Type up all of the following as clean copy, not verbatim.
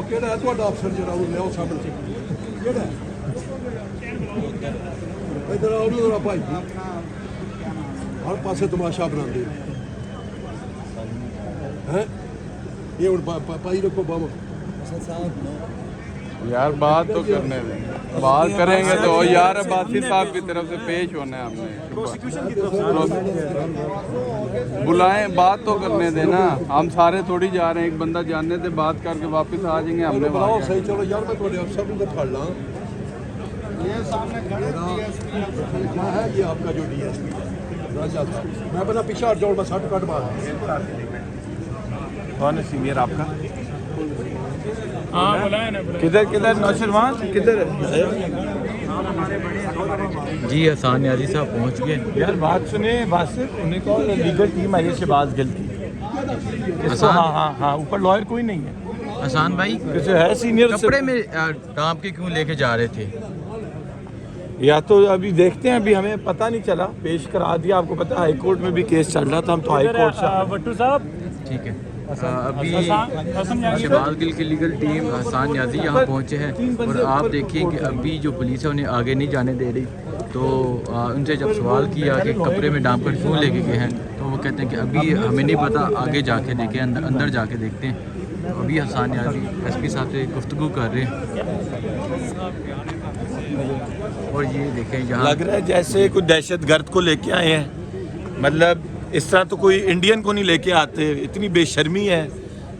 ਕਿਹੜਾ ਹੈ ਤੁਹਾਡਾ ਅਫਸਰ ਜਿਹੜਾ ਉਹ ਲਿਆਓ ਸਾਹਮਣੇ ਕਿਹੜਾ ਇਧਰ ਆਓ ਨਾ ਭਾਈ ਹਰ ਪਾਸੇ ਤਮਾਸ਼ਾ ਬਣਾਉਂਦੇ हैं ये पाई रखो बाबा यार बात तो करने दें, बात करेंगे तो यार अब्बासी साहब की तरफ से पेश होना है हमने बुलाएं, बात तो करने देना। हम सारे थोड़ी जा रहे हैं, एक बंदा जानने से बात करके वापस आ जाएंगे। हमने बुलाओ सही, चलो यार मैं थोड़े अफसर को फड़ ला। ये सामने खड़े क्या है ये आपका जो डीएसपी राजा था, मैं अपना पीछे हट जाऊँ, मैं 60 कट मार। कौन है सीनियर आपका? हाँ बुलाया ना। किधर किधर नौशरवान किधर है? जी हसन न्याजी साहब पहुंच गए। यार बात सुने वासिफ, उन्हें कहो लीगल टीम आई है शहबाज गिल की। हाँ हाँ हाँ, ऊपर लॉयर कोई नहीं है। हसन भाई है सीनियर कपड़े में दाम के क्यों लेके जा रहे थे? या तो अभी देखते हैं, अभी हमें पता नहीं चला, पेश करा दिया। आपको पता है हाई कोर्ट में भी केस चल रहा था, हम तो हाई कोर्ट से। भट्टू साहब ठीक है, अभी शहबाज गिल की लीगल टीम हसन न्याजी यहाँ पहुँचे हैं और आप देखिए कि अभी जो पुलिस है उन्हें आगे नहीं जाने दे रही। तो उनसे जब सवाल किया कि कपड़े में डांप कर क्यों लेके गए हैं, तो वो कहते हैं कि अभी हमें नहीं पता, आगे जाके देखें, अंदर जाके देखते हैं। तो अभी हसन न्याजी एसपी साहब से गुफ्तगू कर रहे हैं और ये देखें यहाँ लग रहा है जैसे कुछ दहशतगर्द को लेके आए हैं। मतलब इस तरह तो कोई इंडियन को नहीं लेके आते, इतनी बेशर्मी है।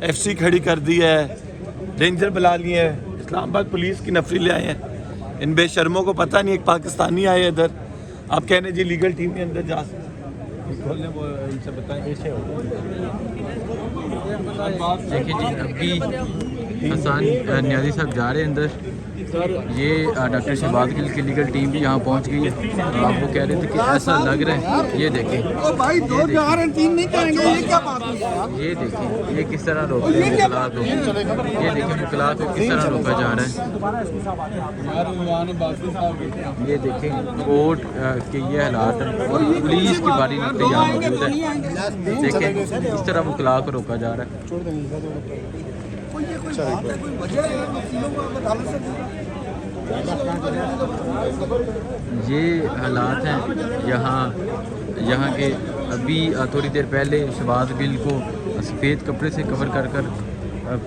एफसी खड़ी कर दी है, डेंजर बुला लिए हैं, इस्लामाबाद पुलिस की नफरी ले आए हैं। इन बेशर्मों को पता नहीं एक पाकिस्तानी आए इधर, आप कहने जी लीगल टीम के अंदर जा सकते। देखिए जी अभी हसन न्याजी साहब जा रहे हैं अंदर। ये डॉक्टर शहबाज गिल की लीगल टीम भी यहाँ पहुँच गई है। आप वो कह रहे थे कि ऐसा लग रहा है, ये देखें, ये देखें ये किस तरह रोक रहे हैं मुकलात को, ये देखें मुकलात को किस तरह रोका जा रहा है। ये देखें कोर्ट के ये हालात हैं और पुलिस की बारी नफ्ती यहाँ मौजूद है। देखें किस तरह मुकलात को रोका जा रहा है। ये हालात हैं यहाँ के। अभी थोड़ी देर पहले शहबाज गिल को सफ़ेद कपड़े से कवर कर कर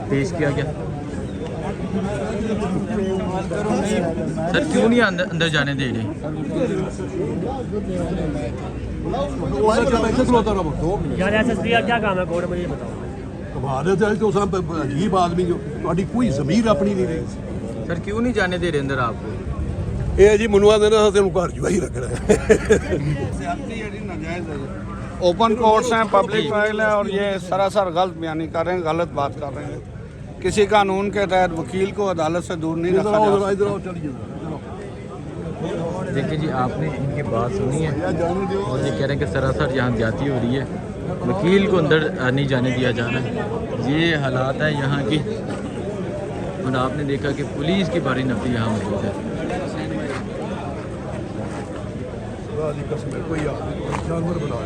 पेश किया गया। सर क्यों नहीं अंदर जाने दे रहे? यार एसएसपी का क्या काम है कोर्ट में, ये बताओ। तो अजीब आदमी जो कोई ज़मीर अपनी नहीं रही। सर क्यों नहीं जाने दे रहे अंदर आपको? ये जी मनुआ देना तेन घर जो ही रखना है। ओपन कोर्ट्स हैं, पब्लिक ट्रायल है और ये सरासर गलत बयानी कर रहे हैं, गलत बात कर रहे हैं। किसी कानून के तहत वकील को अदालत से दूर नहीं रखा जा सकता। देखिए जी आपने इनकी बात सुनी है और ये कह रहे हैं कि सरासर यहाँ ज्यादती हो रही है, वकील को अंदर नहीं जाने दिया जा रहा है। ये हालात है यहाँ की और आपने देखा कि पुलिस की भारी नफरी यहाँ मौजूद है। कोई जानवर बना